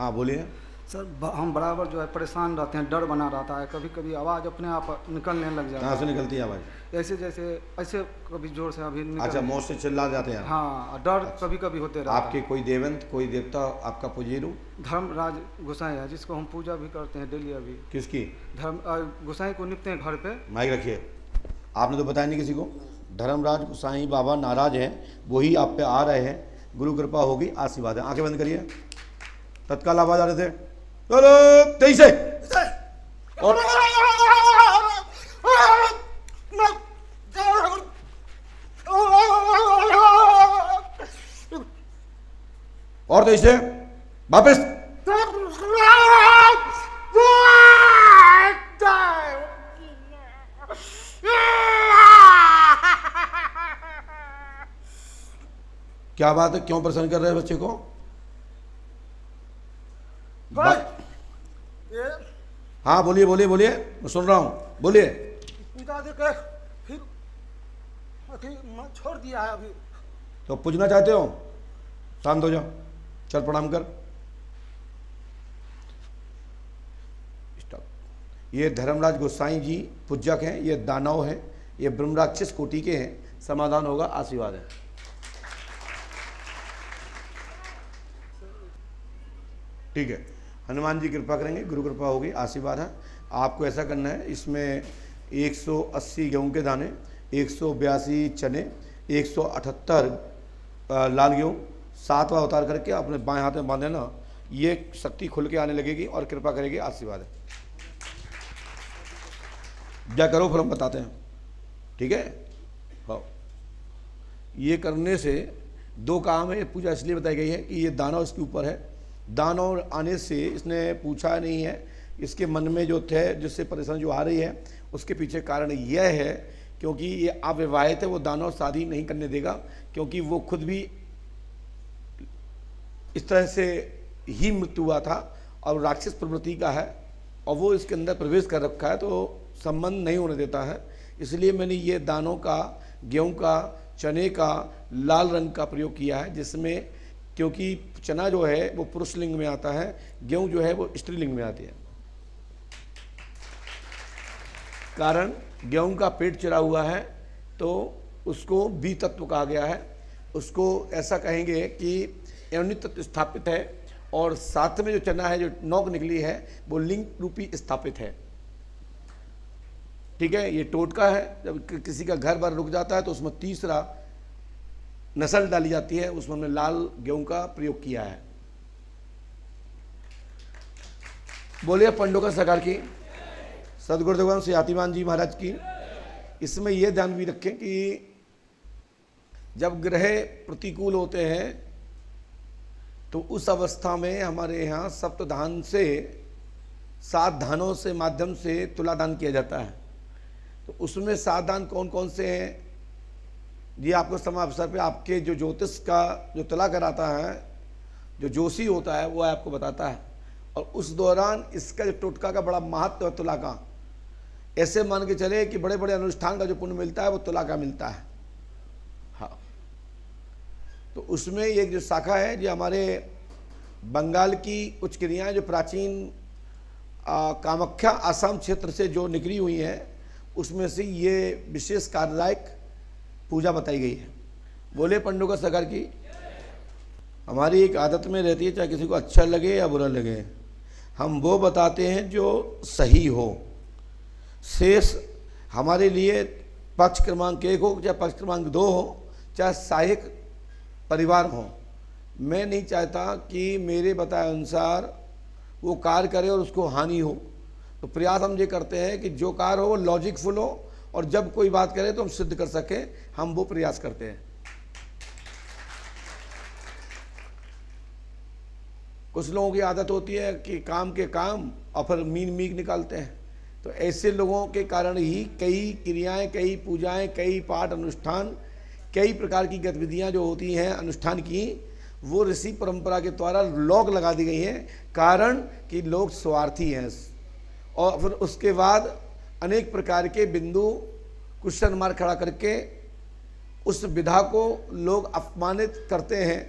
हाँ बोलिए। सर हम बराबर जो है परेशान रहते हैं, डर बना रहता है, कभी कभी आवाज़ अपने आप निकलने लग जाता कहाँ से है। निकलती है आवाज़? ऐसे जैसे ऐसे कभी जोर से अभी अच्छा, निकल। मौत से चिल्ला जाते हैं? हाँ, डर अच्छा, कभी कभी होते रहता आपके है। कोई देवंत, कोई देवता आपका पुजीरू? धर्मराज गोसाई है जिसको हम पूजा भी करते हैं डेली अभी। किसकी? गोसाई को निपते हैं घर पे। माइक रखिए। आपने तो बताया नहीं किसी को। धर्मराज गोसाई बाबा नाराज हैं, वही आप पे आ रहे हैं, गुरु कृपा होगी, आशीर्वाद है। आंखें बंद करिए। तत्काल आवाज आ रहे थे, चलो तेईस से। और और तेईस से वापिस। क्या बात है, क्यों परेशान कर रहे हैं बच्चे को? हाँ बोलिए बोलिए बोलिए, मैं सुन रहा हूँ, बोलिए। पूजा दे के फिर छोड़ दिया है अभी। तो पूजना चाहते हो? शांत हो जाओ, चल प्रणाम कर। स्टॉप। ये धर्मराज गोसाई जी पूजक हैं, ये दानव हैं, ये ब्रह्मराक्षस कोटि के हैं। समाधान होगा, आशीर्वाद है। ठीक है, हनुमान जी कृपा करेंगे, गुरु कृपा होगी, आशीर्वाद है। आपको ऐसा करना है, इसमें 180 गेहूं के दाने, 182 चने, 178 लाल गेहूँ, 7वां उतार करके अपने बाएं हाथ में बांधे ना, ये शक्ति खुल के आने लगेगी और कृपा करेगी, आशीर्वाद है। क्या करो फिर हम बताते हैं, ठीक है? हाँ, ये करने से दो काम है। ये पूजा इसलिए बताई गई है कि ये दानव इसके ऊपर है। दानव आने से इसने पूछा नहीं है, इसके मन में जो थे, जिससे परेशानी जो आ रही है, उसके पीछे कारण यह है क्योंकि ये अविवाहित है। वो दानव शादी नहीं करने देगा, क्योंकि वो खुद भी इस तरह से ही मृत्यु हुआ था और राक्षस प्रवृत्ति का है, और वो इसके अंदर प्रवेश कर रखा है, तो संबंध नहीं होने देता है। इसलिए मैंने ये दानों का, गेहूं का, चने का, लाल रंग का प्रयोग किया है, जिसमें क्योंकि चना जो है वो पुरुष लिंग में आता है, गेहूं जो है वो स्त्रीलिंग में आती है। कारण गेहूं का पेट चिरा हुआ है, तो उसको बी तत्व कहा गया है। उसको ऐसा कहेंगे कि योनि तत्व स्थापित है, और साथ में जो चना है, जो नोक निकली है, वो लिंग रूपी स्थापित है। ठीक है, ये टोटका है। जब किसी का घर बार रुक जाता है तो उसमें तीसरा नस्ल डाली जाती है, उसमें हमने लाल गेहूं का प्रयोग किया है। बोलिए पंडों का सरकार की, सदगुरुदेव श्री आतिमान जी महाराज की। इसमें यह ध्यान भी रखें कि जब ग्रह प्रतिकूल होते हैं तो उस अवस्था में हमारे यहाँ सप्तधान से, 7 धानों से माध्यम से तुलादान किया जाता है। तो उसमें 7 दान कौन कौन से हैं, ये आपको समय अवसर पे आपके जो ज्योतिष का जो तुला कराता है, जो जोशी होता है, वो आपको बताता है। और उस दौरान इसका जो टोटका का बड़ा महत्व है तुला का। ऐसे मान के चले कि बड़े बड़े अनुष्ठान का जो पुण्य मिलता है वो तुला का मिलता है। हाँ, तो उसमें एक जो शाखा है, जो हमारे बंगाल की कुछ क्रियाएं जो प्राचीन कामाख्या आसाम क्षेत्र से जो निकली हुई हैं, उसमें से ये विशेष कार्यदायक पूजा बताई गई है। बोले पंडों का सरकार की। हमारी एक आदत में रहती है, चाहे किसी को अच्छा लगे या बुरा लगे, हम वो बताते हैं जो सही हो। शेष हमारे लिए पक्ष क्रमांक 1 हो, चाहे पक्ष क्रमांक 2 हो, चाहे सहायक परिवार हो, मैं नहीं चाहता कि मेरे बताए अनुसार वो कार्य करे और उसको हानि हो। तो प्रयास हम ये करते हैं कि जो कार्य हो वो लॉजिकफुल हो, और जब कोई बात करे तो हम सिद्ध कर सकें, हम वो प्रयास करते हैं। कुछ लोगों की आदत होती है कि काम के काम और फिर मीन मीक निकालते हैं। तो ऐसे लोगों के कारण ही कई क्रियाएं, कई पूजाएं, कई पाठ अनुष्ठान, कई प्रकार की गतिविधियां जो होती हैं अनुष्ठान की, वो ऋषि परंपरा के द्वारा लॉक लगा दी गई हैं। कारण कि लोग स्वार्थी हैं, और फिर उसके बाद अनेक प्रकार के बिंदु क्वेश्चन मार्क खड़ा करके उस विधा को लोग अपमानित करते हैं।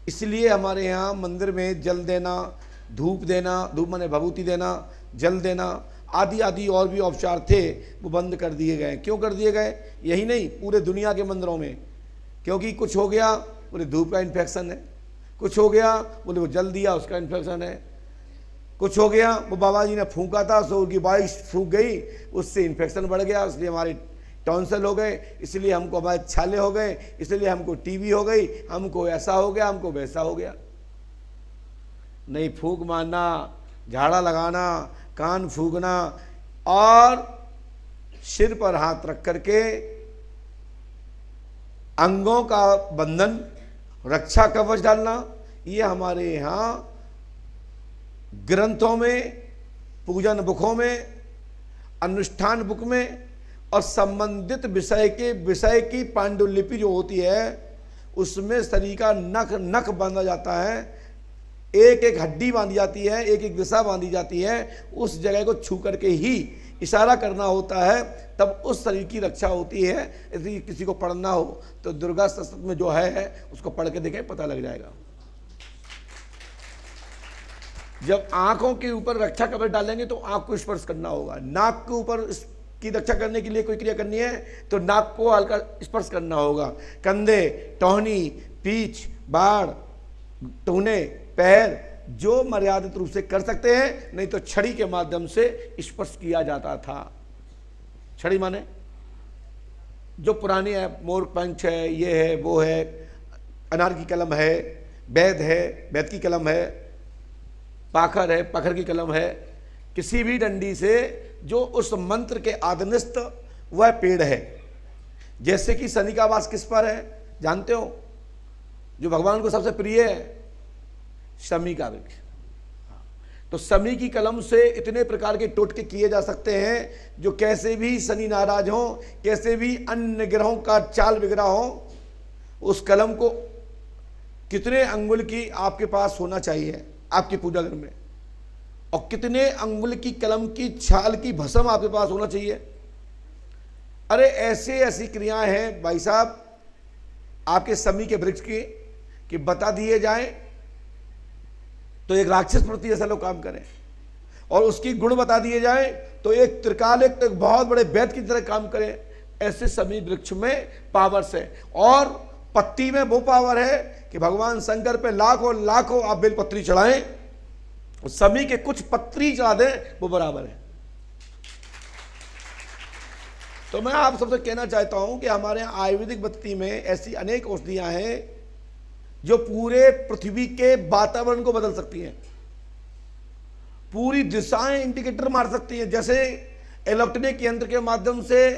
इसलिए हमारे यहाँ मंदिर में जल देना, धूप देना, धूप माने भभूति देना, जल देना आदि आदि और भी उपचार थे वो बंद कर दिए गए। क्यों कर दिए गए? यही नहीं, पूरे दुनिया के मंदिरों में, क्योंकि कुछ हो गया बोले धूप का इन्फेक्शन है, कुछ हो गया बोले वो जल दिया उसका इन्फेक्शन है, कुछ हो गया वो बाबा जी ने फूंका था सो उनकी बारिश फूंक गई उससे इन्फेक्शन बढ़ गया, इसलिए हमारे टॉन्सिल हो गए, इसलिए हमको हमारे छाले हो गए, इसलिए हमको टीबी हो गई, हमको ऐसा हो गया, हमको वैसा हो गया। नहीं, फूंक मारना, झाड़ा लगाना, कान फूंकना और सिर पर हाथ रख करके अंगों का बंधन, रक्षा कवच डालना, ये हमारे यहाँ ग्रंथों में, पूजन बुकों में, अनुष्ठान बुक में और संबंधित विषय की पांडुलिपि जो होती है उसमें शरीर का नख नख बांधा जाता है, एक एक हड्डी बांधी जाती है, एक एक दिशा बांधी जाती है, उस जगह को छू करके ही इशारा करना होता है, तब उस शरीर की रक्षा होती है। यदि किसी को पढ़ना हो तो दुर्गा स्तोत्र में जो है उसको पढ़ के देखें, पता लग जाएगा। जब आंखों के ऊपर रक्षा कवच डालेंगे तो आंख को स्पर्श करना होगा, नाक के ऊपर की रक्षा करने के लिए कोई क्रिया करनी है तो नाक को हल्का स्पर्श करना होगा, कंधे, टहनी, पीठ, बाड़, टूने, पैर जो मर्यादित रूप से कर सकते हैं, नहीं तो छड़ी के माध्यम से स्पर्श किया जाता था। छड़ी माने जो पुरानी है, मोर पंच है, ये है, वो है, अनार की कलम है, वैद की कलम है, पाखर है, पखर की कलम है, किसी भी डंडी से जो उस मंत्र के आदनिस्थ वह पेड़ है। जैसे कि शनि का वास किस पर है जानते हो? जो भगवान को सबसे प्रिय है, शमी का वृक्ष। तो शमी की कलम से इतने प्रकार के टोटके किए जा सकते हैं जो कैसे भी शनि नाराज हो, कैसे भी अन्य ग्रहों का चाल बिगड़ा हो, उस कलम को कितने अंगुल की आपके पास होना चाहिए आपके पूजा घर में, और कितने अंगुल की कलम की छाल की भस्म आपके पास होना चाहिए। अरे ऐसे ऐसी क्रियाएं हैं भाई साहब आपके शमी के वृक्ष की कि बता दिए जाए तो एक राक्षस प्रति जैसा लोग काम करें, और उसकी गुण बता दिए जाए तो एक त्रिकालिक, एक बहुत बड़े वैद्य की तरह काम करें। ऐसे शमी वृक्ष में पावर्स है, और पत्ती में वो पावर है कि भगवान शंकर पे लाखों लाखों आप बेलपत्री चढ़ाएं, शमी के कुछ पत्री चढ़ा दें वो बराबर है। तो मैं आप सबसे कहना चाहता हूं कि हमारे आयुर्वेदिक पद्धति में ऐसी अनेक औषधियां हैं जो पूरे पृथ्वी के वातावरण को बदल सकती हैं, पूरी दिशाएं इंडिकेटर मार सकती हैं। जैसे इलेक्ट्रॉनिक यंत्र के माध्यम से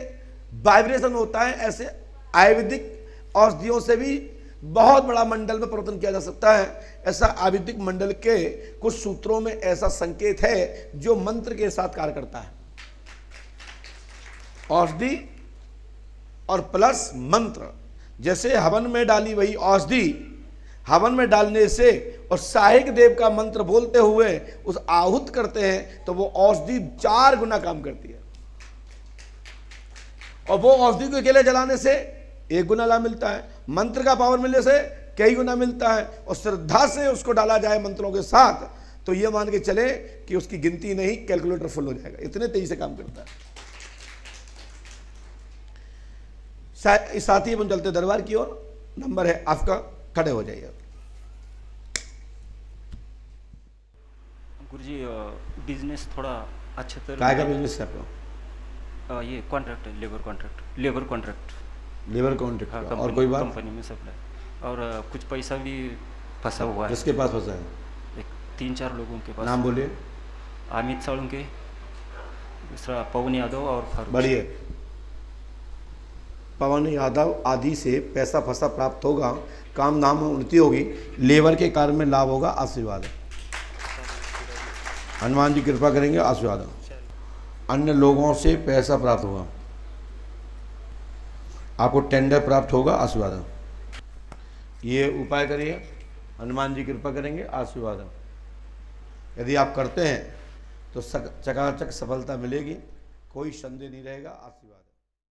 वाइब्रेशन होता है, ऐसे आयुर्वेदिक औषधियों से भी बहुत बड़ा मंडल में परिवर्तन किया जा सकता है। ऐसा आयुर्वेदिक मंडल के कुछ सूत्रों में ऐसा संकेत है जो मंत्र के साथ कार्य करता है। औषधि और प्लस मंत्र, जैसे हवन में डाली वही औषधि हवन में डालने से और सहायक देव का मंत्र बोलते हुए उस आहुत करते हैं तो वो औषधि 4 गुना काम करती है, और वो औषधि को अकेले जलाने से 1 गुना लाभ मिलता है, मंत्र का पावर मिलने से कई गुना मिलता है, और श्रद्धा से उसको डाला जाए मंत्रों के साथ तो ये मान के चले कि उसकी गिनती नहीं, कैलकुलेटर फुल हो जाएगा, इतने तेजी से काम करता है। साथ ही हम चलते दरबार की ओर, नंबर है आपका, खड़े हो जाइए। गुरुजी बिजनेस थोड़ा अच्छे तरह काय का बिजनेस है आपका? ये कॉन्ट्रैक्ट है, लेबर कॉन्ट्रैक्ट हाँ, और कोई बात? कंपनी में सप्लाई, और कुछ पैसा भी फंसा हुआ है। किसके पास फंसा है? 3-4 लोगों के पास। नाम बोलिए। अमित साळुंके, दूसरा पवन यादव और फारूक। बढ़िए। पवन यादव आदि से पैसा फंसा प्राप्त होगा, काम धाम में उन्नति होगी, लेबर के कार्य में लाभ होगा, आशीर्वाद है। हनुमान जी कृपा करेंगे, आशीर्वाद है। अन्य लोगों से पैसा प्राप्त होगा, आपको टेंडर प्राप्त होगा, आशीर्वाद है। ये उपाय करिए, हनुमान जी कृपा करेंगे, आशीर्वाद है। यदि आप करते हैं तो चकाचक सफलता मिलेगी, कोई संदेह नहीं रहेगा, आशीर्वाद।